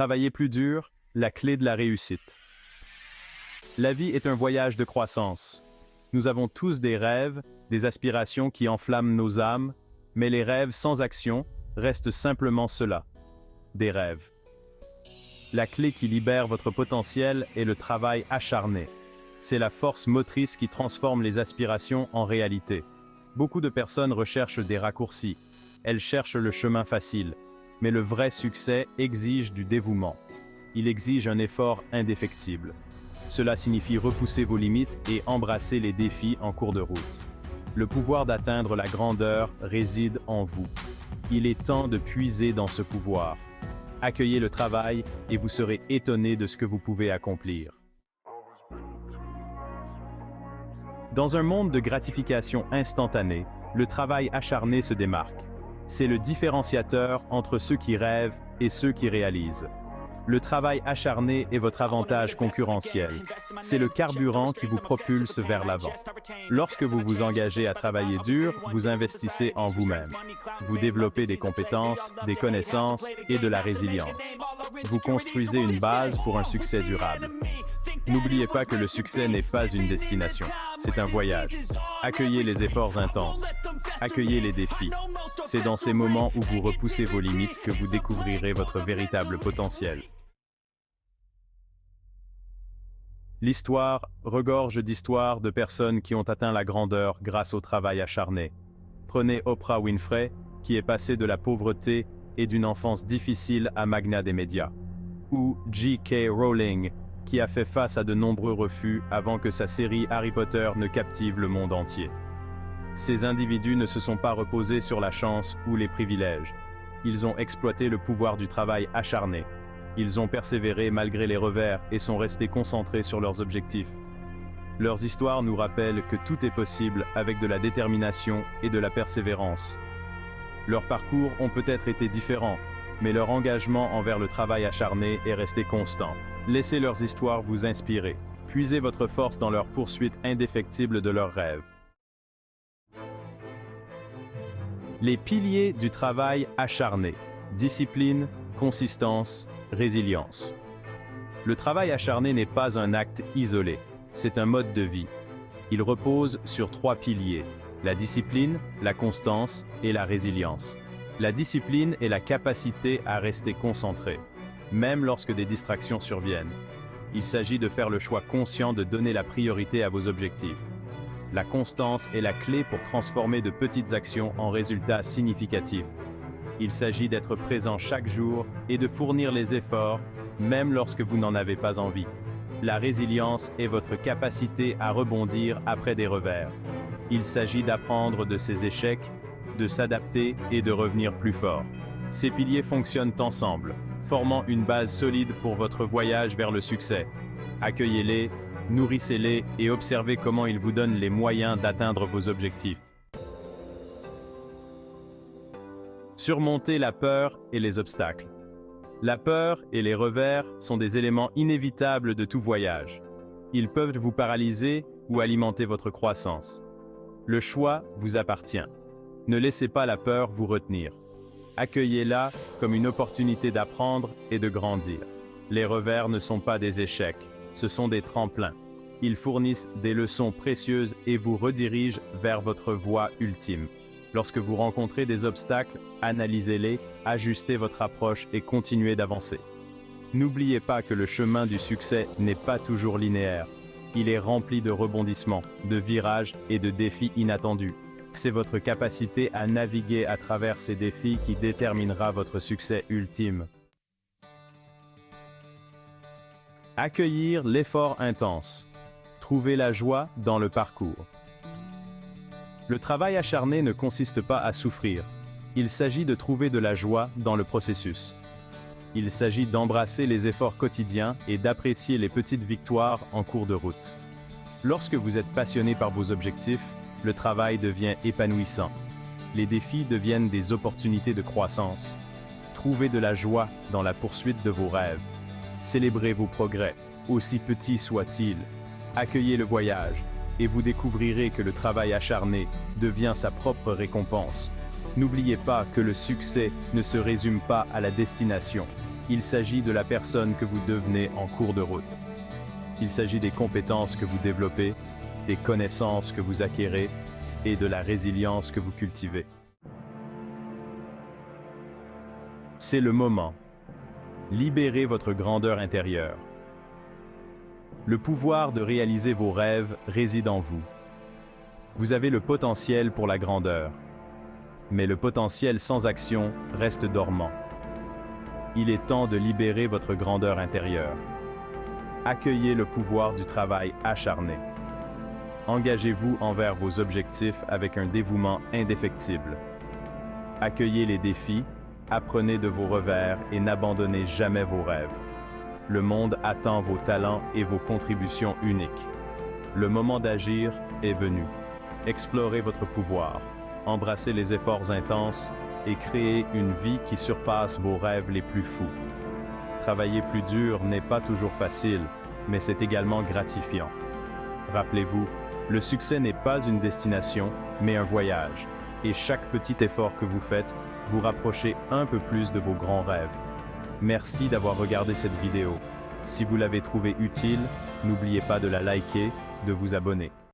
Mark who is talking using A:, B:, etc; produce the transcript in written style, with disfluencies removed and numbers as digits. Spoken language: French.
A: Travailler plus dur, la clé de la réussite. La vie est un voyage de croissance. Nous avons tous des rêves, des aspirations qui enflamment nos âmes, mais les rêves sans action restent simplement cela, des rêves. La clé qui libère votre potentiel est le travail acharné. C'est la force motrice qui transforme les aspirations en réalité. Beaucoup de personnes recherchent des raccourcis. Elles cherchent le chemin facile. Mais le vrai succès exige du dévouement. Il exige un effort indéfectible. Cela signifie repousser vos limites et embrasser les défis en cours de route. Le pouvoir d'atteindre la grandeur réside en vous. Il est temps de puiser dans ce pouvoir. Accueillez le travail et vous serez étonné de ce que vous pouvez accomplir. Dans un monde de gratification instantanée, le travail acharné se démarque. C'est le différenciateur entre ceux qui rêvent et ceux qui réalisent. Le travail acharné est votre avantage concurrentiel. C'est le carburant qui vous propulse vers l'avant. Lorsque vous vous engagez à travailler dur, vous investissez en vous-même. Vous développez des compétences, des connaissances et de la résilience. Vous construisez une base pour un succès durable. N'oubliez pas que le succès n'est pas une destination, c'est un voyage. Accueillez les efforts intenses. Accueillez les défis. C'est dans ces moments où vous repoussez vos limites que vous découvrirez votre véritable potentiel. L'histoire regorge d'histoires de personnes qui ont atteint la grandeur grâce au travail acharné. Prenez Oprah Winfrey, qui est passée de la pauvreté et d'une enfance difficile à magnat des médias. Ou J.K. Rowling, qui a fait face à de nombreux refus avant que sa série Harry Potter ne captive le monde entier. Ces individus ne se sont pas reposés sur la chance ou les privilèges. Ils ont exploité le pouvoir du travail acharné. Ils ont persévéré malgré les revers et sont restés concentrés sur leurs objectifs. Leurs histoires nous rappellent que tout est possible avec de la détermination et de la persévérance. Leurs parcours ont peut-être été différents, mais leur engagement envers le travail acharné est resté constant. Laissez leurs histoires vous inspirer. Puisez votre force dans leur poursuite indéfectible de leurs rêves. Les piliers du travail acharné. Discipline, consistance, résilience. Le travail acharné n'est pas un acte isolé, c'est un mode de vie. Il repose sur 3 piliers, la discipline, la constance et la résilience. La discipline est la capacité à rester concentré, même lorsque des distractions surviennent. Il s'agit de faire le choix conscient de donner la priorité à vos objectifs. La constance est la clé pour transformer de petites actions en résultats significatifs. Il s'agit d'être présent chaque jour et de fournir les efforts, même lorsque vous n'en avez pas envie. La résilience est votre capacité à rebondir après des revers. Il s'agit d'apprendre de ses échecs, de s'adapter et de revenir plus fort. Ces piliers fonctionnent ensemble, formant une base solide pour votre voyage vers le succès. Accueillez-les, nourrissez-les et observez comment ils vous donnent les moyens d'atteindre vos objectifs. Surmonter la peur et les obstacles. La peur et les revers sont des éléments inévitables de tout voyage. Ils peuvent vous paralyser ou alimenter votre croissance. Le choix vous appartient. Ne laissez pas la peur vous retenir. Accueillez-la comme une opportunité d'apprendre et de grandir. Les revers ne sont pas des échecs, ce sont des tremplins. Ils fournissent des leçons précieuses et vous redirigent vers votre voie ultime. Lorsque vous rencontrez des obstacles, analysez-les, ajustez votre approche et continuez d'avancer. N'oubliez pas que le chemin du succès n'est pas toujours linéaire. Il est rempli de rebondissements, de virages et de défis inattendus. C'est votre capacité à naviguer à travers ces défis qui déterminera votre succès ultime. Accueillir l'effort intense. Trouvez la joie dans le parcours. Le travail acharné ne consiste pas à souffrir. Il s'agit de trouver de la joie dans le processus. Il s'agit d'embrasser les efforts quotidiens et d'apprécier les petites victoires en cours de route. Lorsque vous êtes passionné par vos objectifs, le travail devient épanouissant. Les défis deviennent des opportunités de croissance. Trouvez de la joie dans la poursuite de vos rêves. Célébrez vos progrès, aussi petits soient-ils. Accueillez le voyage, et vous découvrirez que le travail acharné devient sa propre récompense. N'oubliez pas que le succès ne se résume pas à la destination. Il s'agit de la personne que vous devenez en cours de route. Il s'agit des compétences que vous développez, des connaissances que vous acquérez et de la résilience que vous cultivez. C'est le moment. Libérez votre grandeur intérieure. Le pouvoir de réaliser vos rêves réside en vous. Vous avez le potentiel pour la grandeur, mais le potentiel sans action reste dormant. Il est temps de libérer votre grandeur intérieure. Accueillez le pouvoir du travail acharné. Engagez-vous envers vos objectifs avec un dévouement indéfectible. Accueillez les défis, apprenez de vos revers et n'abandonnez jamais vos rêves. Le monde attend vos talents et vos contributions uniques. Le moment d'agir est venu. Explorez votre pouvoir, embrassez les efforts intenses et créez une vie qui surpasse vos rêves les plus fous. Travailler plus dur n'est pas toujours facile, mais c'est également gratifiant. Rappelez-vous, le succès n'est pas une destination, mais un voyage. Et chaque petit effort que vous faites, vous rapprochez un peu plus de vos grands rêves. Merci d'avoir regardé cette vidéo. Si vous l'avez trouvée utile, n'oubliez pas de la liker, de vous abonner.